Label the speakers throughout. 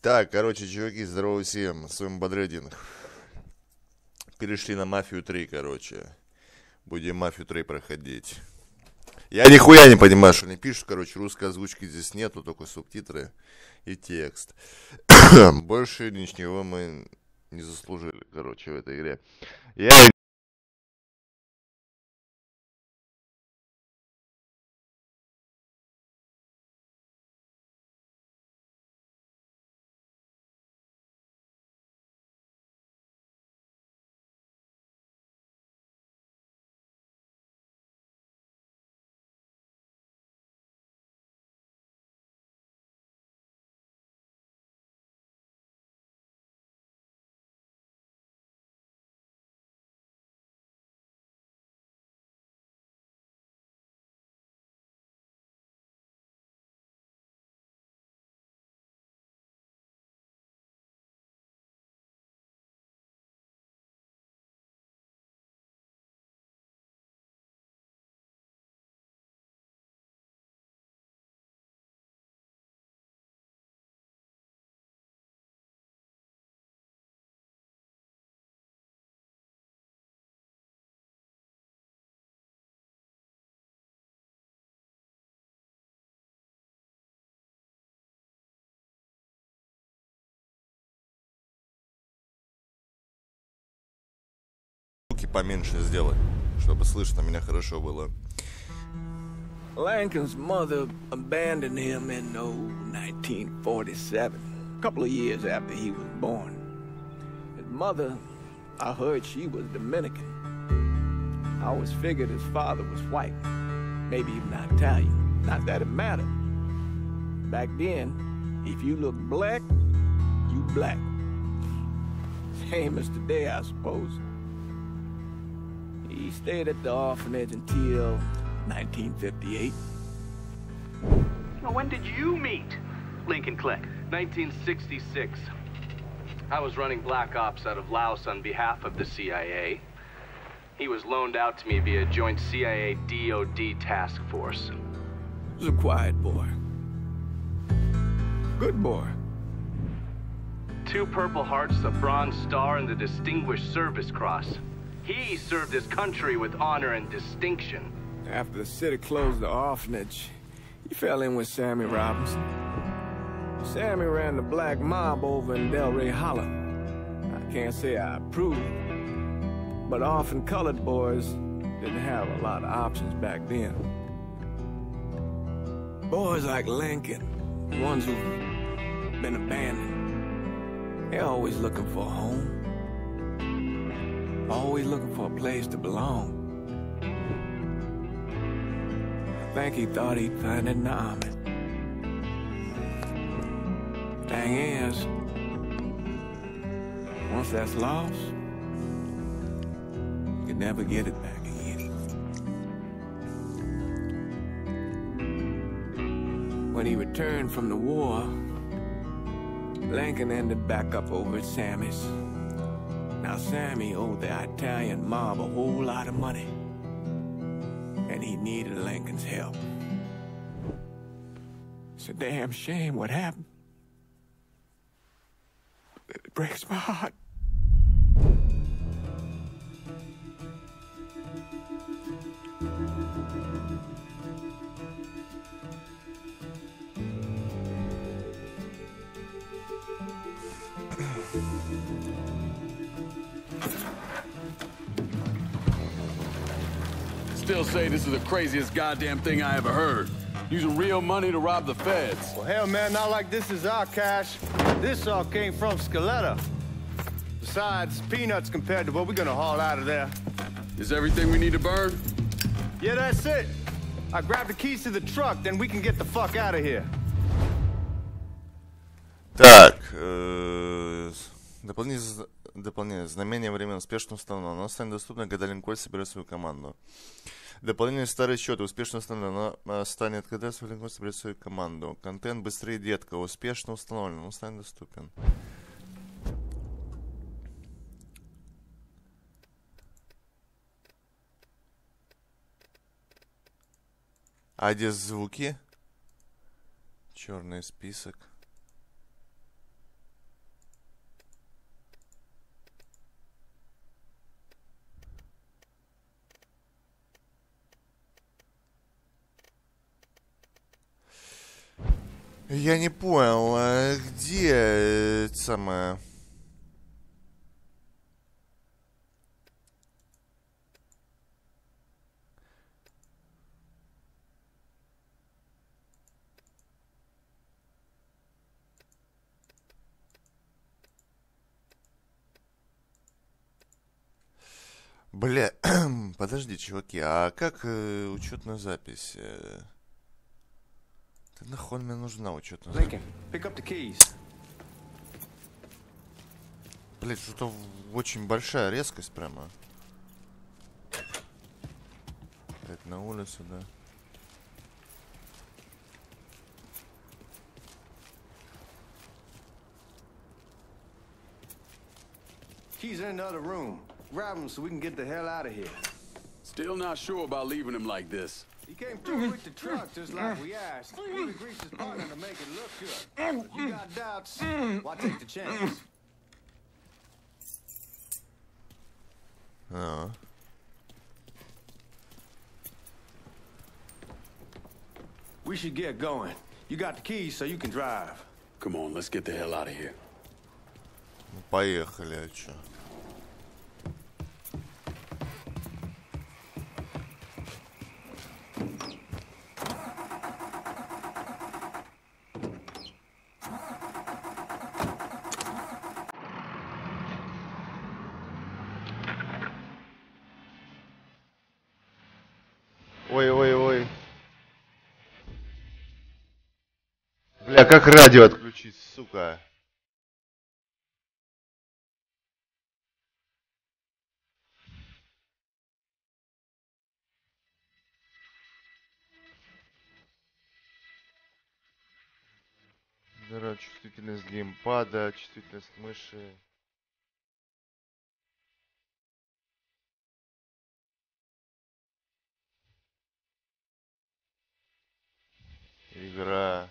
Speaker 1: Так, короче, чуваки, здорово всем. С вами Бодрыдин. Перешли на Мафию 3, короче. Будем Мафию 3 проходить. Я нихуя не понимаю, что они пишут, короче, русской озвучки здесь нету, только субтитры и текст. Больше ничего мы не заслужили, короче, в этой игре. Я звуки поменьше сделать, чтобы слышно меня хорошо было.
Speaker 2: Lincoln's mother abandoned him in 1947, a couple of years after he was born. His mother, I heard she was Dominican. I always figured his father was white, maybe even Italian. Not that it mattered. Back then, if you look black, you black. Same as today, I suppose. He stayed at the orphanage until 1958.
Speaker 3: Now, when did you meet Lincoln Click?
Speaker 4: 1966. I was running black ops out of Laos on behalf of the CIA. He was loaned out to me via joint CIA-DOD task force.
Speaker 2: He was a quiet boy. Good boy.
Speaker 4: 2 Purple Hearts, a Bronze Star, and the Distinguished Service Cross. He served his country with honor and distinction.
Speaker 2: After the city closed the orphanage, he fell in with Sammy Robinson. Sammy ran the black mob over in Delray Hollow. I can't say I approved, but orphan colored boys didn't have a lot of options back then. Boys like Lincoln, ones who've been abandoned, they're always looking for a home. Always looking for a place to belong. I think he thought he'd find it in the army. Thing is, once that's lost, you can never get it back again. When he returned from the war, Lincoln ended back up over at Sammy's. Now, Sammy owed the Italian mob a whole lot of money, and he needed Lincoln's help. It's a damn shame what happened. It breaks my heart.
Speaker 5: Still say this is the craziest goddamn thing I ever heard. Using real money to rob the feds.
Speaker 6: Well, hell, man, not like this is our cash. This all came from Scaletta. Besides, peanuts compared to what we're gonna haul out of there.
Speaker 5: Is everything we need to burn?
Speaker 6: Yeah, that's it. I grabbed the keys to the truck, then we can get the fuck out of here.
Speaker 1: Так, дополнение. Знамение временно успешно установлено. Оно станет доступно, когда Линкольн соберет свою команду. Дополнение старые счеты. Успешно установлено. Оно станет, когда Линкольн соберет свою команду. Контент быстрее, детка. Успешно установлен. Он станет доступен. А где звуки? Черный список. Я не понял, где самое... Бля, подожди, чуваки, а как учетная запись? Да нахуй мне нужна учетная запись?
Speaker 6: Lincoln, pick up the keys.
Speaker 1: Блять, что-то очень большая резкость прямо. Это на улицу, да.
Speaker 6: Keys in the other room. Grab them so we can get the hell out of here.
Speaker 5: Still not sure about leaving him like this.
Speaker 6: He came through with the truck just like we asked. He would grease his partner to make it look good. If you got doubts, why take the chance?
Speaker 1: А.
Speaker 6: We should get going. You got the keys so you can drive.
Speaker 5: Come on, let's get the hell out of here.
Speaker 1: Ну, поехали, а чё? Ой-ой-ой. Бля, как радио отключить, сука? Да, чувствительность геймпада, чувствительность мыши. Игра.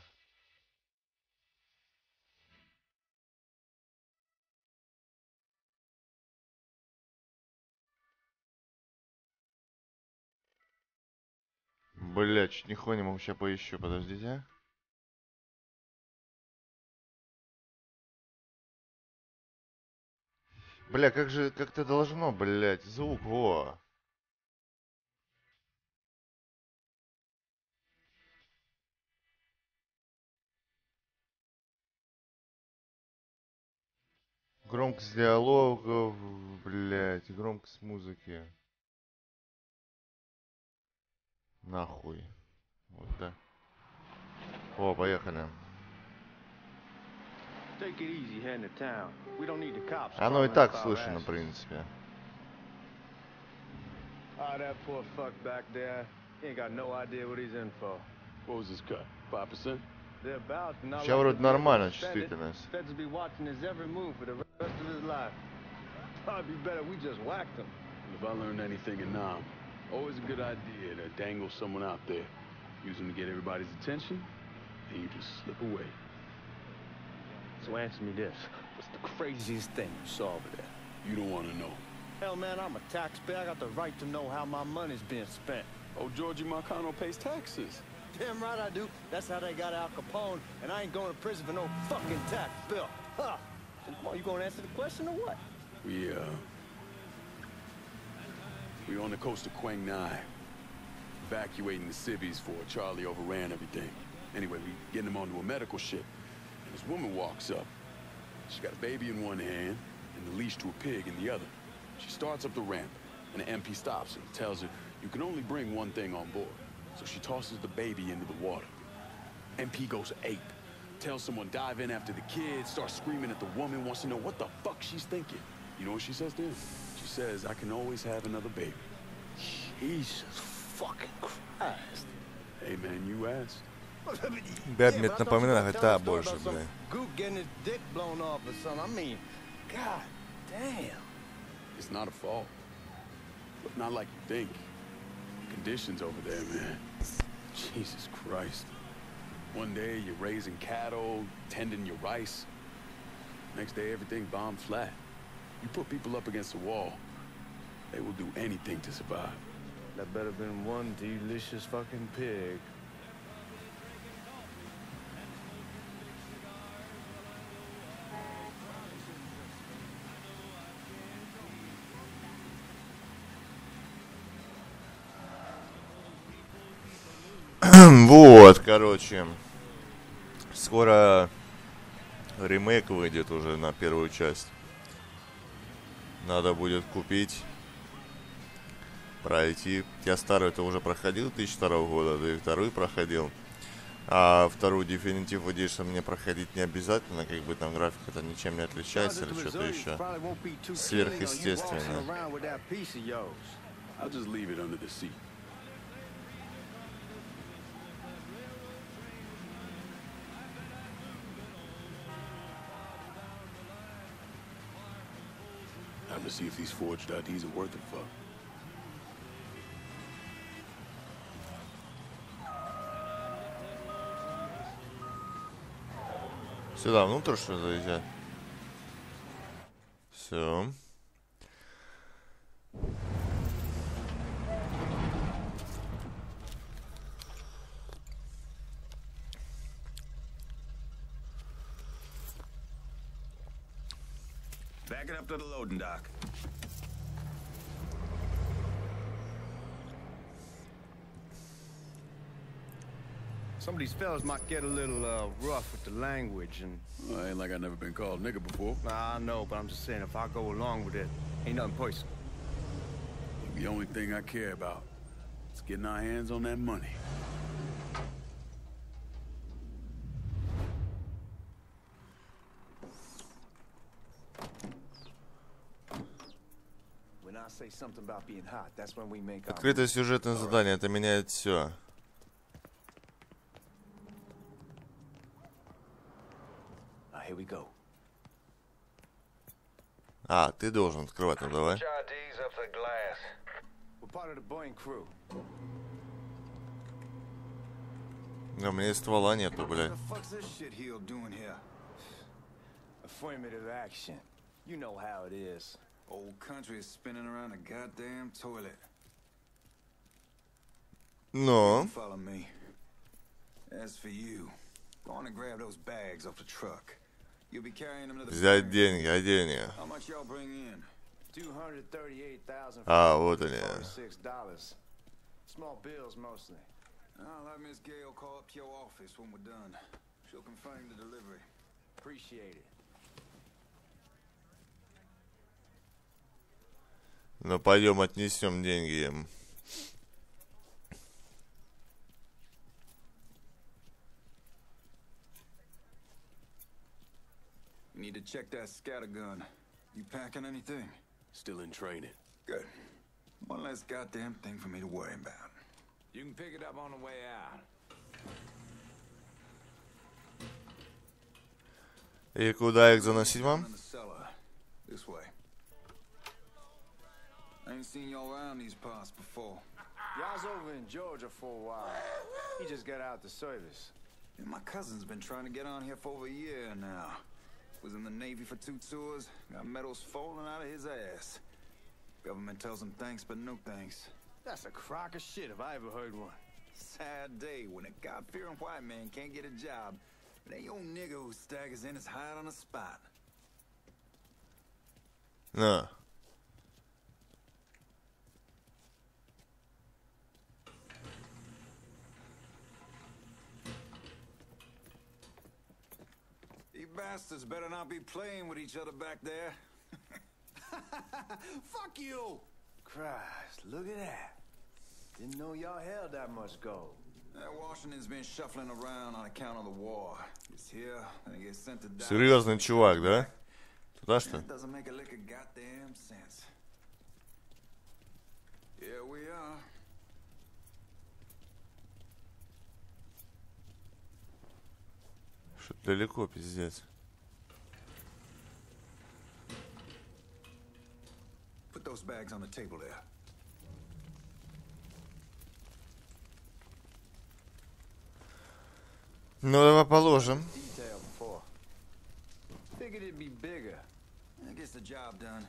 Speaker 1: Бля, чуть нихуя не могу, сейчас поищу, подождите. А? Бля, как же, как-то должно, блять, звук, во. Громкость диалогов, блять, громкость музыки. Нахуй. Вот так. О, поехали.
Speaker 6: Take it easy heading to town. We don't need the cops.
Speaker 1: Оно и так слышно, в принципе.
Speaker 6: Ah, that poor fuck back there. He ain't got no idea what he's in for.
Speaker 5: What was his cut? 5%?
Speaker 6: They're about to not
Speaker 1: Сейчас
Speaker 6: like
Speaker 1: вроде
Speaker 6: to
Speaker 1: нормально
Speaker 6: spend it.
Speaker 1: чувствительность.
Speaker 6: Feds will be watching his every move for the rest of his life. Probably better we just whacked him.
Speaker 5: If I learned anything in Nam, always a good idea to dangle someone out there. Use them to get everybody's attention, and you just slip away.
Speaker 6: So answer me this. What's the craziest thing you saw over there?
Speaker 5: You don't want to know.
Speaker 6: Hell, man, I'm a taxpayer. I got the right to know how my money's being spent.
Speaker 5: Oh, Georgie Marcano pays taxes.
Speaker 6: Damn right I do. That's how they got Al Capone, and I ain't going to prison for no fucking tax bill. Huh. So come on, you gonna answer the question or what?
Speaker 5: We on the coast of Quang Nai, evacuating the civvies for Charlie overran everything. Anyway, we getting him onto a medical ship, and this woman walks up. She got a baby in one hand and the leash to a pig in the other. She starts up the ramp, and the MP stops her and tells her, you can only bring one thing on board. So she tosses the baby into the water. MP goes ape. Tells someone dive in after the kid, starts screaming at the woman, wants to know what the fuck she's thinking. You know what she says then? She says, I can always have another baby.
Speaker 6: Jesus fucking Christ.
Speaker 5: Hey man, you asked.
Speaker 1: Бля, мне это напоминает GTA больше, бля.
Speaker 6: Goop getting his dick blown off or something. I mean, god damn.
Speaker 5: It's not a fault. But not like you think. Conditions over there, man. Jesus Christ. One day you're raising cattle, tending your rice. Next day everything bombed flat. You put people up against the wall, they will do anything to survive.
Speaker 6: That better been one delicious fucking pig.
Speaker 1: Вот, короче. Скоро ремейк выйдет уже на первую часть. Надо будет купить, пройти. Я старую-то уже проходил 2002 года, да и вторую проходил. А вторую Definitive Edition мне проходить не обязательно, как бы там графика-то ничем не отличается или что-то еще сверхъестественное.
Speaker 5: I'll just leave it under the seat. Time to see if these forged IDs are worth a fuck.
Speaker 1: Сюда внутрь что заезжать? Все.
Speaker 6: Back it up to the loading dock. Some of these fellas might get a little rough with the language and...
Speaker 5: Well, ain't like I've never been called nigga before.
Speaker 6: Nah, I know, but I'm just saying if I go along with it, ain't nothing personal.
Speaker 5: The only thing I care about is getting our hands on that money.
Speaker 6: When I say something about being hot, that's when we make our...
Speaker 1: Открытое сюжетное задание, это меняет все.
Speaker 6: Here we go.
Speaker 1: А, ты должен открывать, ну давай.
Speaker 6: We're part of the Boeing crew.
Speaker 1: У меня ствола нету, блядь.
Speaker 6: What the fuck's this shit heel doing here? Affirmative action. You know how it is. Old country is spinning around a goddamn toilet.
Speaker 1: Но.
Speaker 6: Follow me. As for you, go on and grab those bags off the truck. You'll be carrying them to the...
Speaker 1: Взять деньги, а деньги?
Speaker 6: How much y'all bring in? $238,000.
Speaker 1: А, вот они.
Speaker 6: $46. Small bills mostly. I'll let Miss Gale call up to your office when we're done. She'll confirm the delivery. Appreciate it.
Speaker 1: Ну пойдем отнесем деньги им.
Speaker 6: You need to check that scattergun. You packing anything?
Speaker 5: Still in training.
Speaker 6: Good. One less goddamn thing for me to worry about.
Speaker 2: You can pick it up on the way out.
Speaker 1: И куда их заносить вам?
Speaker 6: This way. I ain't seen y'all around these parts before. Y'all's over in Georgia for a while. He just got out the service. And my cousin's been trying to get on here for over a year now. Was in the Navy for 2 tours, got medals falling out of his ass. Government tells him thanks, but no thanks. That's a crock of shit if I ever heard one. Sad day when a God-fearing white man can't get a job, and that old nigga who staggers in is hired on the spot.
Speaker 1: На.
Speaker 6: You bastards better not be playing with each other back there. Fuck you! Christ, look at that. Didn't know y'all held that much gold. Washington's been shuffling around on account of the war. It's here, and it gets sent to Dallas.
Speaker 1: Серьезный чувак, да? Туда что?
Speaker 6: That doesn't make a lick of goddamn sense. Here we are.
Speaker 1: Что-то далеко, пиздец.
Speaker 6: Put those bags on the table there.
Speaker 1: Ну, давай положим.
Speaker 6: Detail before. Figured it'd be bigger. That gets the job done.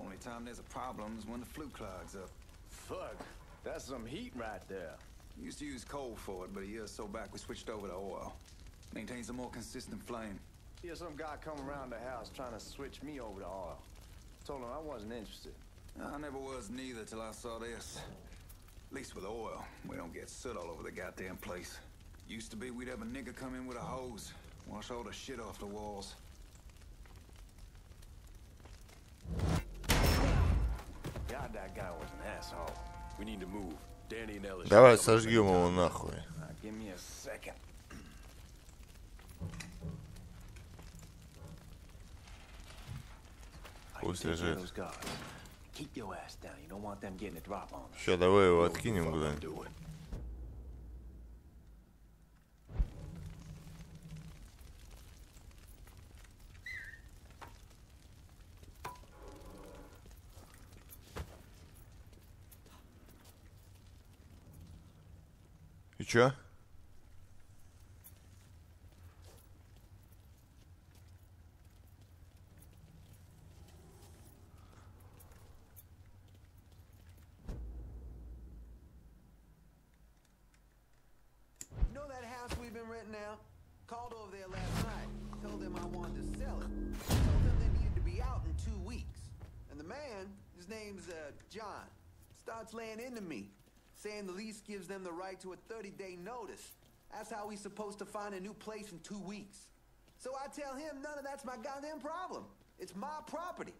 Speaker 6: Only time there's a problem is when the flue clogs up. Fuck, that's some heat right there. Used to use coal for it, but a year or so back we switched over to oil. Maintains a more consistent flame. Here's some guy come around the house trying to switch me over to oil. Told him I wasn't interested. I never was neither till I saw this. At least with oil, we don't get soot all over the goddamn place. Used to be we'd have a nigga come in with a hose, wash all the shit off the walls.
Speaker 5: God, that guy was an asshole. We need to move. Danny and Ellis.
Speaker 1: Давай сожгем его нахуй.
Speaker 6: Give me a second.
Speaker 1: Пусть лежит.
Speaker 2: Keep your ass down. You don't want them getting a drop on us.
Speaker 1: Ща, давай его откинем куда-нибудь. И чё?
Speaker 7: You know that house we've been renting out? Called over there last night. Told them I wanted to sell it. Told them they needed to be out in 2 weeks. And the man, his name's John, starts laying into me, saying the lease gives them the right to a 30-day notice. That's how he's supposed to find a new place in 2 weeks. So I tell him none of that's my goddamn problem. It's my property.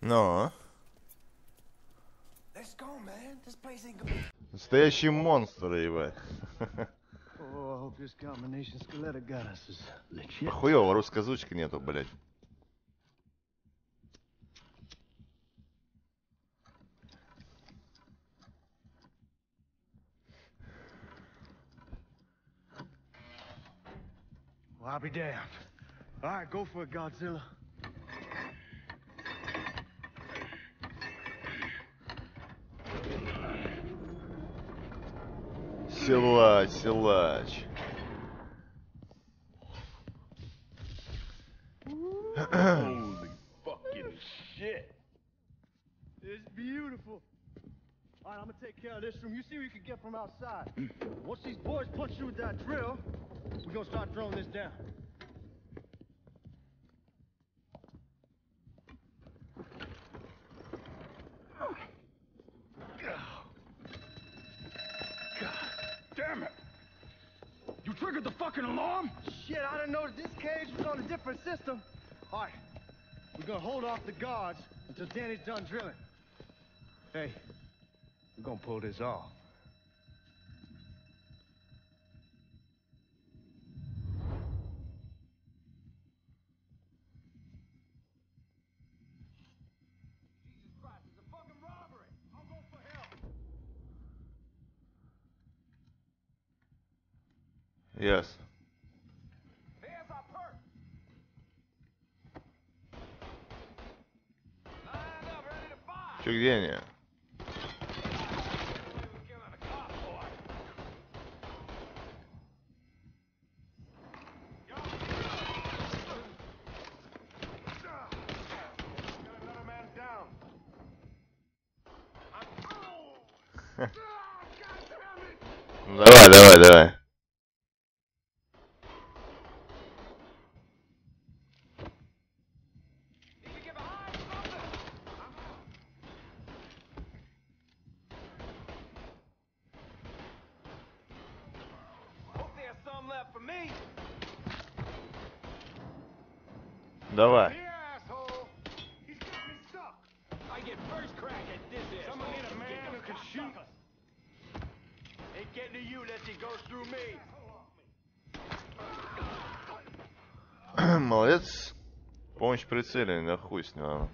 Speaker 1: Но.
Speaker 7: Let's go, man. This place ain't gonna...
Speaker 1: Настоящий монстр, ебать.
Speaker 2: Oh, I hope this combination skeleton got us is legit.
Speaker 1: Хуёво, русской озвучки нету, блядь.
Speaker 2: Well, I'll be damned. All right, go for it, Godzilla.
Speaker 1: Силач, силач.
Speaker 5: Holy fucking shit.
Speaker 2: It's beautiful. All right, I'm gonna take care of this room. You see what you can get from outside. Once these boys punch you with that drill, we're gonna start throwing this down.
Speaker 5: Damn it! You triggered the fucking alarm?
Speaker 2: Shit, I didn't know that this cage was on a different system. All right, we're gonna hold off the guards until Danny's done drilling. Hey, we're gonna pull this off. Jesus Christ, it's a fucking robbery. I'll go for help.
Speaker 1: Yes.
Speaker 2: Here's our perk. Line up, ready to fire.
Speaker 1: Чё, где они? Давай, давай, давай. Давай. Молодец. Помощь прицеливания, да хуй с него.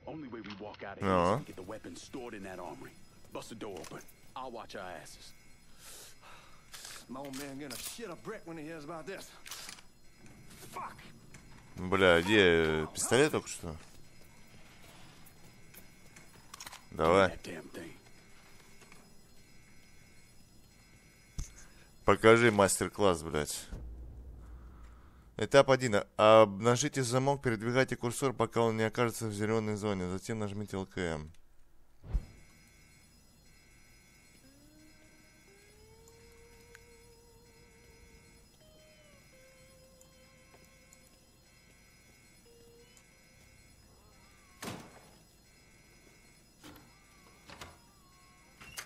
Speaker 5: Only way we walk out of here is to get the weapons stored in that armory. Bust the door open. I'll watch our asses.
Speaker 2: My old man gonna shit a brick when he hears about this. Fuck.
Speaker 1: Бля, где пистолет только что? Давай. Покажи мастер-класс, блядь. Этап 1. Обнажите замок, передвигайте курсор, пока он не окажется в зеленой зоне. Затем нажмите ЛКМ.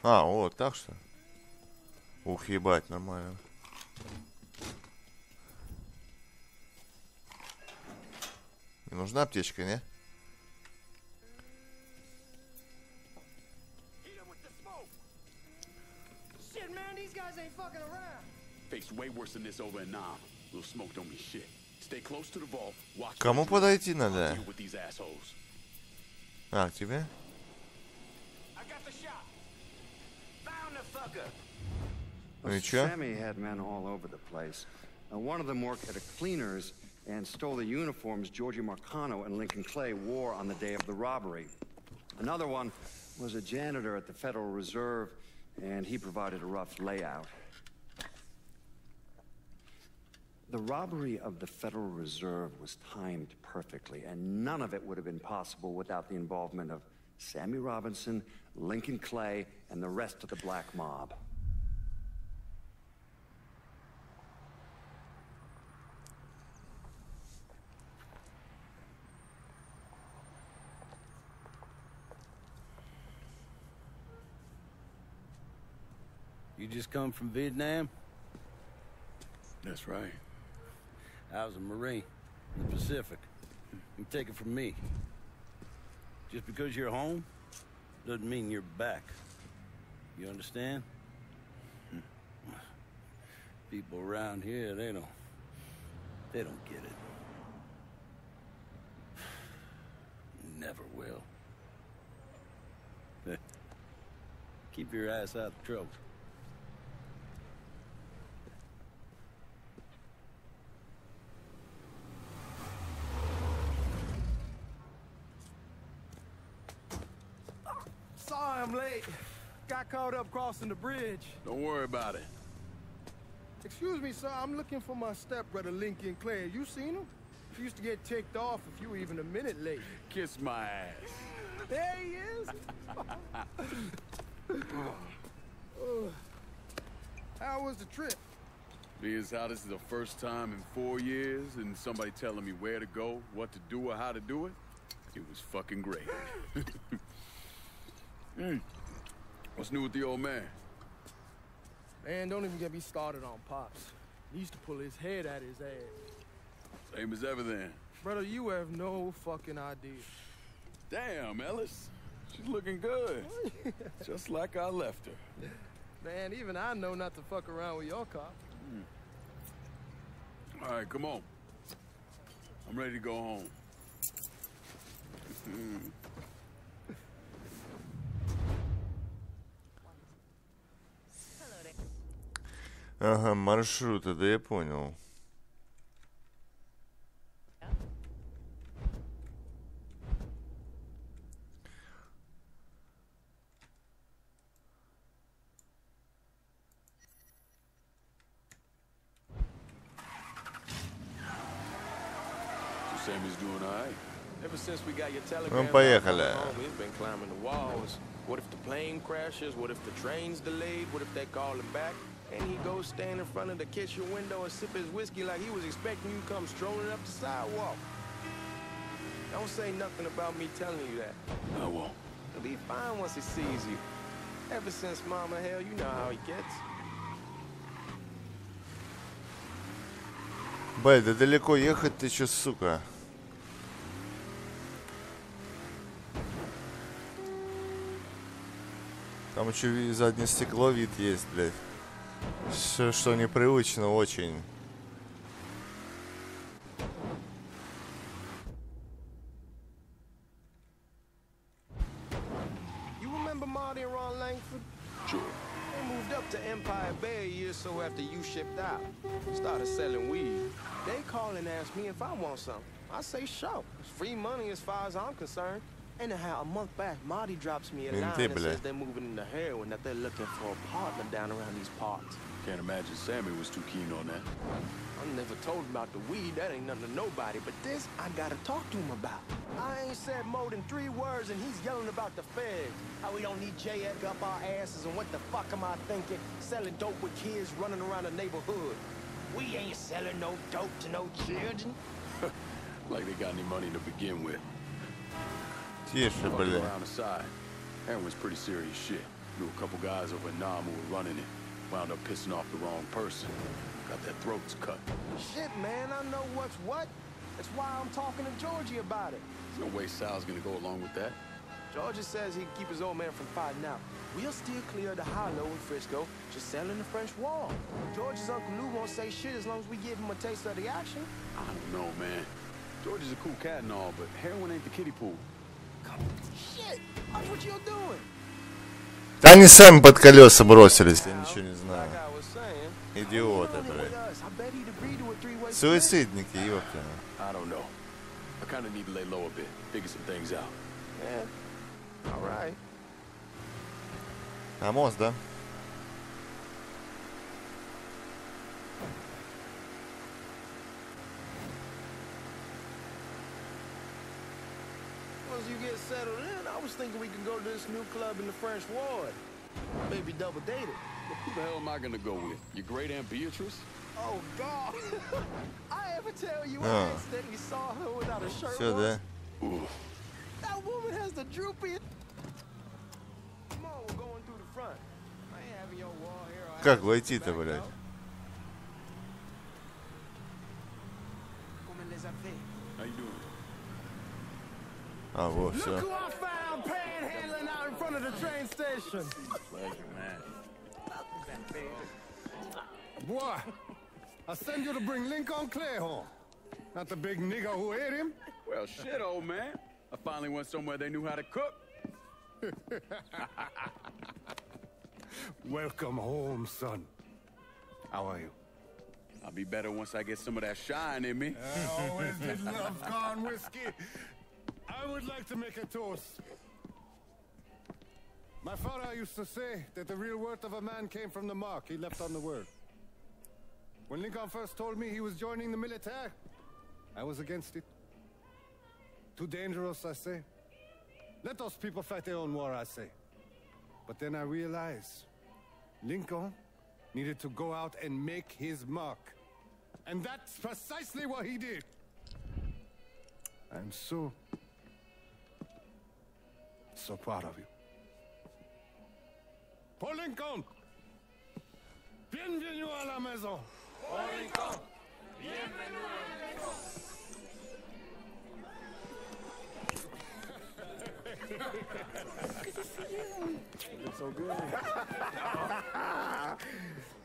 Speaker 1: А, вот, так что. Ух, ебать, нормально. Не нужна аптечка, не? Кому подойти надо? А, к тебе? Ну и чё?
Speaker 8: Sammy had men all over the place. One of them worked at a cleaner's and stole the uniforms Georgie Marcano and Lincoln Clay wore on the day of the robbery. Another one was a janitor at the Federal Reserve, and he provided a rough layout. The robbery of the Federal Reserve was timed perfectly, and none of it would have been possible without the involvement of Sammy Robinson, Lincoln Clay, and the rest of the black mob.
Speaker 9: You just come from Vietnam?
Speaker 5: That's right.
Speaker 9: I was a Marine in the Pacific. You take it from me. Just because you're home doesn't mean you're back. You understand? People around here, they don't get it. Never will. Keep your ass out of trouble.
Speaker 10: Sorry I'm late. Got caught up crossing the bridge.
Speaker 5: Don't worry about it.
Speaker 10: Excuse me, sir. I'm looking for my stepbrother, Lincoln Clay. You seen him? He used to get ticked off if you were even a minute late.
Speaker 5: Kiss my ass.
Speaker 10: There he is. How was the trip?
Speaker 5: Being how this is the first time in 4 years and somebody telling me where to go, what to do, or how to do it, it was fucking great. What's new with the old man?
Speaker 10: Man, don't even get me started on Pops. He used to pull his head out his ass.
Speaker 5: Same as ever then.
Speaker 10: Brother, you have no fucking idea.
Speaker 5: Damn, Ellis. She's looking good. Just like I left her.
Speaker 10: Man, even I know not to fuck around with your car.
Speaker 5: All right, come on. I'm ready to go home.
Speaker 1: Ага, маршруты, да я понял.
Speaker 5: Sammy's doing all right.
Speaker 2: Ever since we got your telegram,
Speaker 1: поехали.
Speaker 2: we've been climbing the walls. What if the plane crashes? What if the train's delayed? What if they call him back? And he goes stand in front of the kitchen window and sip his whiskey like he was expecting you to come strolling up the sidewalk. Don't say nothing about me telling you that.
Speaker 5: I won't.
Speaker 2: He'll be fine once he sees you. Ever since Mama, hell, you know how he gets.
Speaker 1: Бай, да далеко ехать ты чё, сука? Там еще заднее стекло вид есть, блядь. Что непривычно очень.
Speaker 2: You remember Marty and Ron Langford?
Speaker 5: Sure.
Speaker 2: They moved up to Empire Bay a year or so after you shipped out. Started selling weed. They call and ask me if I want something. I say sure. It's free money as far as I'm concerned. Anyhow, a month back, Marty drops me a line and says they're moving into heroin, that they're looking for a partner down around these parts.
Speaker 5: Can't imagine Sammy was too keen on that.
Speaker 2: I never told him about the weed, that ain't nothing to nobody, but this I gotta talk to him about. I ain't said more than 3 words and he's yelling about the feds. How we don't need J.F. up our asses and what the fuck am I thinking? Selling dope with kids running around the neighborhood. We ain't selling no dope to no children.
Speaker 5: Like they got any money to begin with.
Speaker 1: Тише, бля.
Speaker 5: Around the side. Heroin's pretty serious shit. through a couple guys over in Nam who were running it. Wound up pissing off the wrong person. Got their throats cut.
Speaker 10: Shit, man, I know what's what. That's why I'm talking to Georgie about it.
Speaker 5: There's no way Sal's gonna go along with that.
Speaker 10: Georgie says he can keep his old man from fighting out. We'll still clear the hollow in Frisco, just selling the French wall. George's Uncle Lou won't say shit as long as we give him a taste of the action.
Speaker 5: I don't know, man. George is a cool cat and all, but heroin ain't the kiddie pool.
Speaker 10: Shit! That's what you're doing.
Speaker 1: Они сами под колеса бросились, я ничего не знаю. Идиоты, блядь. Суицидники, ёпта.
Speaker 5: I don't know. I kind of need to lay low a bit, figure some things out.
Speaker 10: Yeah. All right.
Speaker 1: А мост, да?
Speaker 10: Once you get settled in, I was thinking we can go to this new club in the French Ward. Maybe double date it.
Speaker 5: Who the hell am I gonna go with? Your great Aunt Beatrice?
Speaker 10: Oh, God. I ever tell you I accidentally saw her without a shirt
Speaker 1: Все, да?
Speaker 10: That woman has the droopiest... Come on, we're going through the front. I ain't having your wall here.
Speaker 1: Как войти-то, блядь?
Speaker 5: How you doing?
Speaker 1: А, вот, все.
Speaker 10: Look who I found panhandling out in front of the train station.
Speaker 9: Pleasure, man.
Speaker 10: Boy, I send you to bring Lincoln Clay home. Not the big nigger who ate him.
Speaker 5: Well, shit, old man. I finally went somewhere they knew how to cook.
Speaker 10: Welcome home, son. How are you?
Speaker 5: I'll be better once I get some of that shine in me.
Speaker 10: I always did love corn whiskey. I would like to make a toast. My father used to say that the real worth of a man came from the mark he left on the word. When Lincoln first told me he was joining the military, I was against it. Too dangerous, I say. Let those people fight their own war, I say. But then I realized Lincoln needed to go out and make his mark. And that's precisely what he did. I'm so proud of you. Paul Lincoln! Bienvenue à la maison! Paul Lincoln! Bienvenue à la maison! Good to see you. You look so good.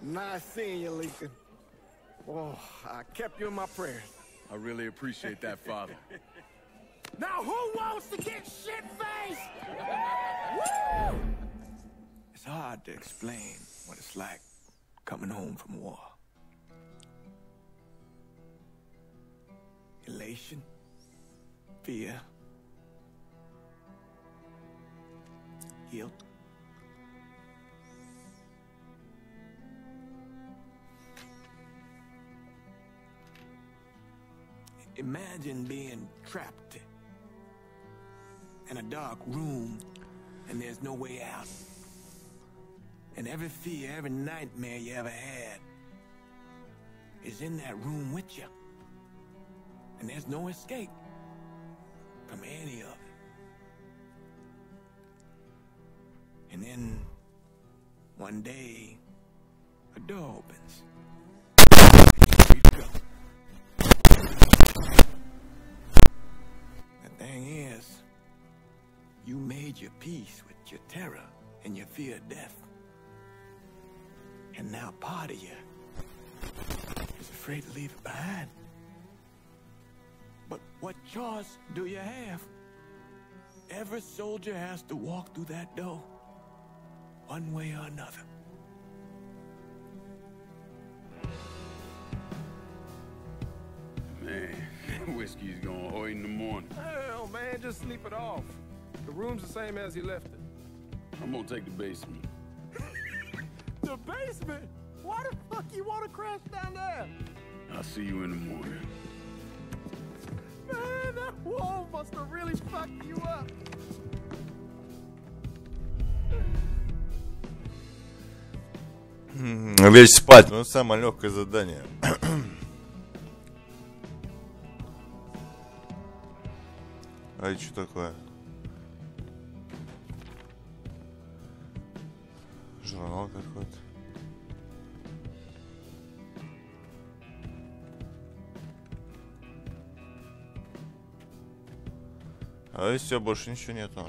Speaker 10: Nice seeing you, Lincoln. Oh, I kept you in my prayers.
Speaker 5: I really appreciate that, Father.
Speaker 10: Now who wants to get shit-faced? Woo!
Speaker 2: It's hard to explain what it's like coming home from war. Elation, fear, guilt. Imagine being trapped in a dark room and there's no way out. And every fear, every nightmare you ever had is in that room with you. And there's no escape from any of it. And then one day, a door opens. And you're free to go. The thing is, you made your peace with your terror and your fear of death. And now part of you is afraid to leave it behind. But what choice do you have? Every soldier has to walk through that door, one way or another.
Speaker 5: Man, whiskey's going hard in the morning.
Speaker 10: Hell, man, just sleep it off. The room's the same as you left it.
Speaker 5: I'm gonna take the basement.
Speaker 10: The basement? Why the fuck you want to crash down there?
Speaker 5: I'll see you in the morning.
Speaker 10: Man, that wall must have really fucked you up.
Speaker 1: Лечь спать, ну самое легкое задание. А это что такое? О, как вот. А и все, больше ничего нету.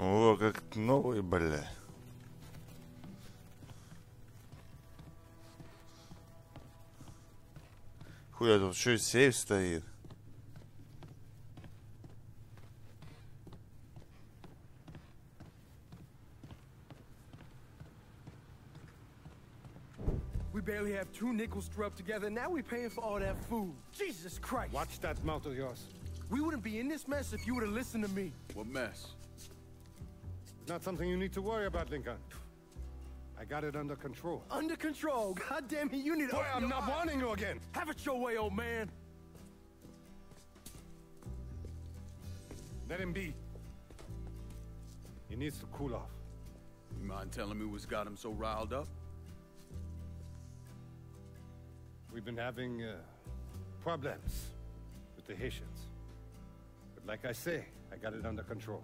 Speaker 1: О, как новый, бля. Хуя, тут еще и сейф стоит.
Speaker 11: We barely have 2 nickels to rub together. Now we're paying for all that food. Jesus Christ.
Speaker 10: Watch that mouth of yours.
Speaker 11: We wouldn't be in this mess if you would have listened to me.
Speaker 5: What mess?
Speaker 10: It's not something you need to worry about, Lincoln. I got it under control.
Speaker 11: Under control. God damn it, you need to...
Speaker 10: Boy, I'm not warning you again.
Speaker 11: Have it your way, old man.
Speaker 10: Let him be. He needs to cool off.
Speaker 5: You mind telling me what's got him so riled up?
Speaker 10: We've been having problems with the Haitians. But like I say, I got it under control.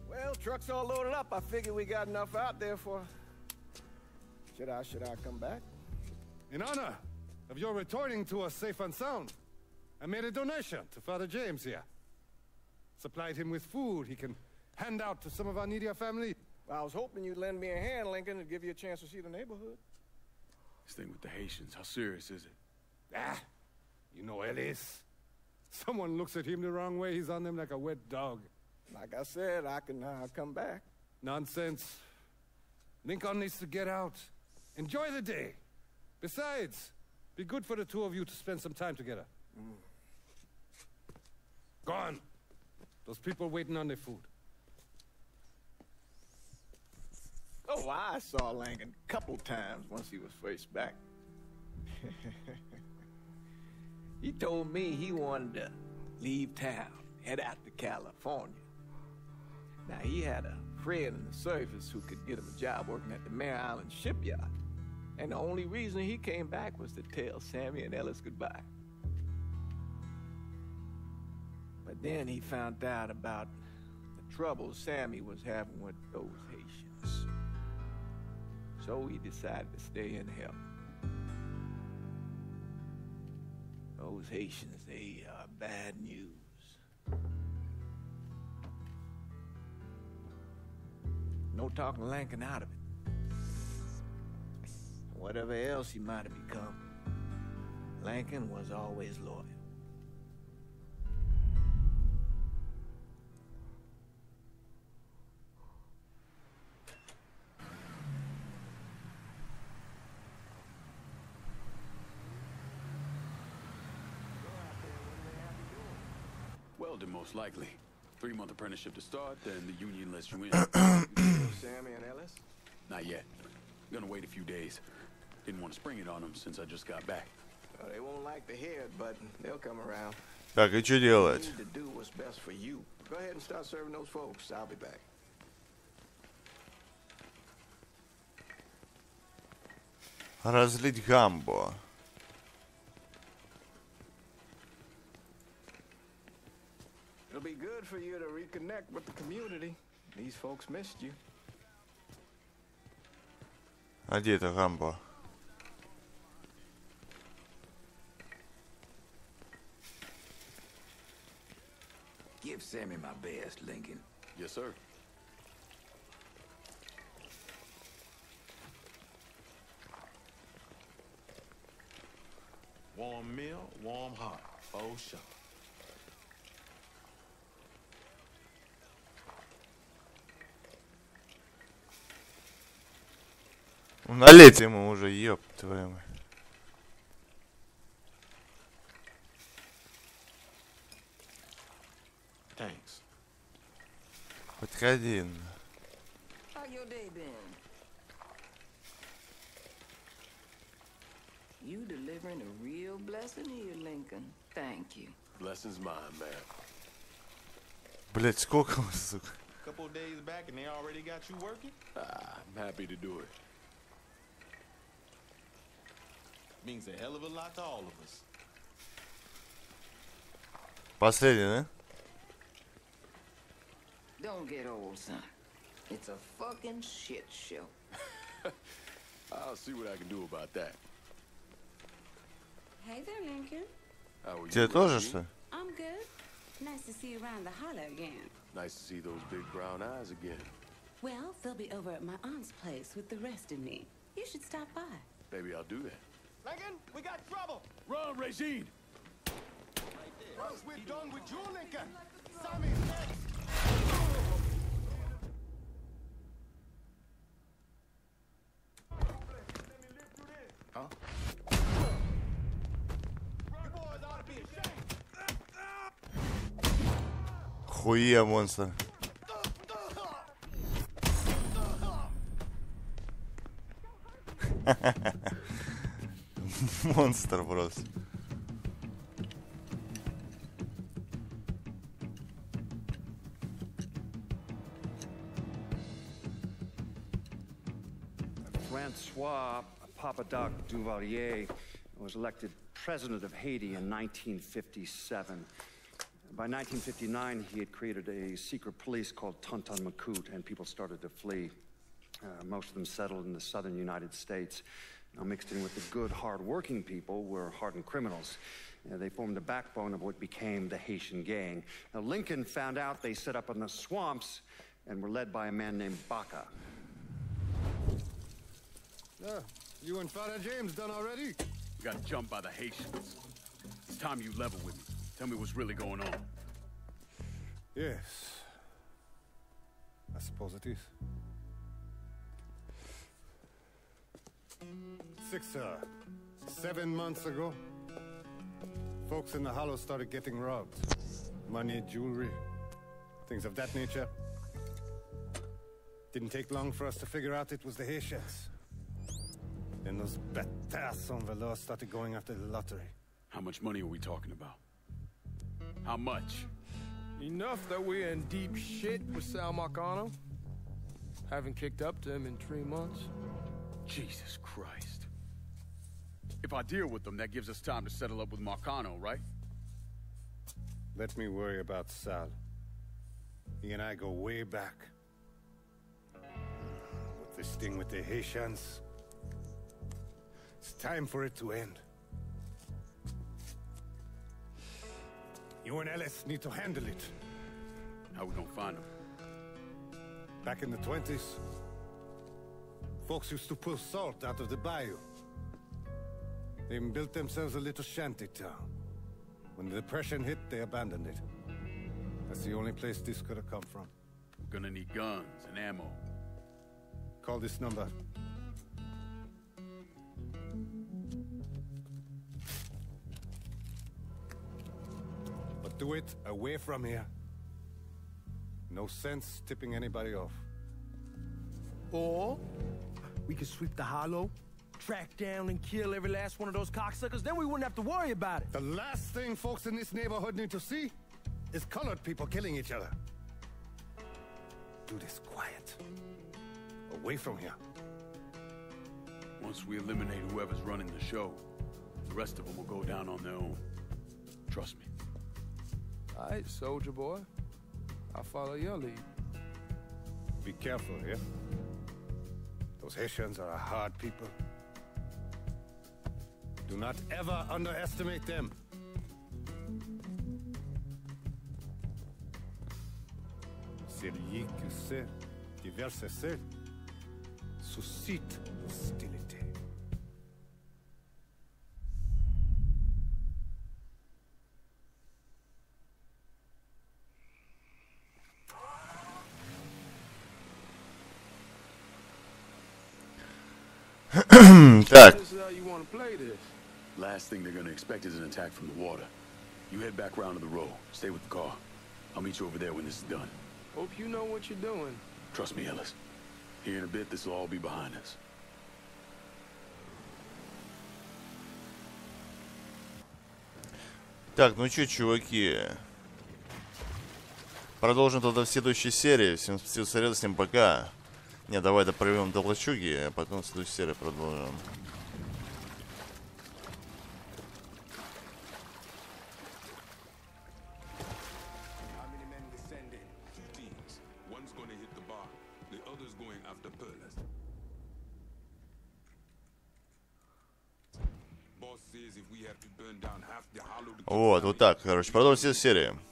Speaker 2: Well, truck's all loaded up. I figure we got enough out there for... Should I come back?
Speaker 10: In honor of your returning to us safe and sound, I made a donation to Father James here. Supplied him with food he can hand out to some of our needier family.
Speaker 2: Well, I was hoping you'd lend me a hand, Lincoln, and give you a chance to see the neighborhood.
Speaker 5: This thing with the Haitians, how serious is it?
Speaker 10: Ah, you know Ellis. Someone looks at him the wrong way, he's on them like a wet dog.
Speaker 2: Like I said, I can come back.
Speaker 10: Nonsense. Lincoln needs to get out. Enjoy the day. Besides, be good for the two of you to spend some time together. Go on. Those people waiting on their food.
Speaker 2: Oh, I saw Lincoln a couple times once he was first back. He told me he wanted to leave town, head out to California. Now, he had a friend in the service who could get him a job working at the Mare Island shipyard. And the only reason he came back was to tell Sammy and Ellis goodbye. But then he found out about the trouble Sammy was having with those Haitians. So he decided to stay and help. Those Haitians, they are bad news. No talking Lincoln out of it. Whatever else he might have become, Lincoln was always loyal.
Speaker 5: Welding, most likely. 3-month apprenticeship to start, then the union lets you in.
Speaker 2: Sammy and Ellis?
Speaker 5: Not yet. Gonna wait a few days. Didn't want to spring it on them since I just got back.
Speaker 2: Well, they won't like to hear it, but they'll come around.
Speaker 1: Так, и что делать?
Speaker 2: You need to do what's best for you. Go ahead and start serving those folks. I'll be back.
Speaker 1: Разлить гамбо.
Speaker 2: It'll be good for you to reconnect with the community. These folks missed you.
Speaker 1: А где это гамбо?
Speaker 6: Give Sammy my best, Lincoln.
Speaker 5: Yes, sir.
Speaker 12: Warm meal, warm heart. Oh, sure.
Speaker 1: Налейте ему уже, ёб твою мать.
Speaker 12: Thanks.
Speaker 1: Подходи.
Speaker 13: How your day been? You delivering a real blessing here, Lincoln. Thank you.
Speaker 5: Blessings mine, man.
Speaker 1: Блять, сколько, сука?
Speaker 12: Couple of days back and they already got you working?
Speaker 5: I'm happy to do it.
Speaker 12: Means a hell of a lot to all of us.
Speaker 1: Последний, да?
Speaker 13: Don't get old, son. It's a fucking shit show.
Speaker 5: I'll see what I can do about that.
Speaker 14: Hey there, Lincoln.
Speaker 5: How are you?
Speaker 1: Тебе тоже, что ли?
Speaker 14: I'm good. Nice to see you around the holler again.
Speaker 5: Nice to see those big brown eyes again.
Speaker 14: Well, they'll be over at my aunt's place with the rest of me. You should stop by.
Speaker 5: Maybe I'll do that.
Speaker 10: Lincoln, we got trouble.
Speaker 5: Run, Regine!
Speaker 10: Once we're done with you, Lincoln, Sammy's next.
Speaker 5: Huh?
Speaker 10: You boys ought to be ashamed.
Speaker 1: Хуя монстр. Монстр просто.
Speaker 8: Francois Papadoc Duvalier was elected president of Haiti in 1957. By 1959, he had created a secret police called Tonton Macoute, and people started to flee. Most of them settled in the southern United States. Now, mixed in with the good, hard-working people were hardened criminals. They formed the backbone of what became the Haitian gang. Now, Lincoln found out they set up in the swamps and were led by a man named Baca.
Speaker 10: You and Father James done already?
Speaker 5: We got jumped by the Haitians. It's time you level with me. Tell me what's really going on.
Speaker 10: Yes. I suppose it is. 7 months ago, folks in the Hollow started getting robbed. Money, jewelry, things of that nature. Didn't take long for us to figure out it was the Haitians. Then those bâtards en velours started going after the lottery.
Speaker 5: How much money are we talking about? How much?
Speaker 11: Enough that we're in deep shit with Sal Marcano. Haven't kicked up to him in 3 months.
Speaker 5: Jesus Christ. If I deal with them, that gives us time to settle up with Marcano, right?
Speaker 10: Let me worry about Sal. He and I go way back. But this thing with the Haitians, it's time for it to end. You and Ellis need to handle it.
Speaker 5: How we gonna find them?
Speaker 10: Back in the 20s, folks used to pull salt out of the bayou. They even built themselves a little shanty town. When the Depression hit, they abandoned it. That's the only place this could have come from.
Speaker 5: We're gonna need guns and ammo.
Speaker 10: Call this number. But do it away from here. No sense tipping anybody off.
Speaker 11: Or we could sweep the Hollow, track down and kill every last one of those cocksuckers, then we wouldn't have to worry about it.
Speaker 10: The last thing folks in this neighborhood need to see is colored people killing each other. Do this quiet. Away from here.
Speaker 5: Once we eliminate whoever's running the show, the rest of them will go down on their own. Trust me.
Speaker 11: All right, soldier boy. I'll follow your lead.
Speaker 10: Be careful here. Those Haitians are a hard people. Do not ever underestimate them. Celui qui sait diverser seul suscite hostilité.
Speaker 1: Так.
Speaker 11: This is how you want to play this.
Speaker 5: Last thing they're gonna expect is an attack from the water. You head back round to the row. Stay with the car. I'll meet you over there when this is done.
Speaker 11: Hope you know what you're doing.
Speaker 5: Trust me, Ellis. Here in a bit, this will all be behind us.
Speaker 1: Так, ну чё, чуваки. Продолжим тогда в следующей серии. Всем всем пока. Не, давай проведем до лачуги, а потом в следующей серии продолжим. Вот так, короче, продолжим в следующей серии.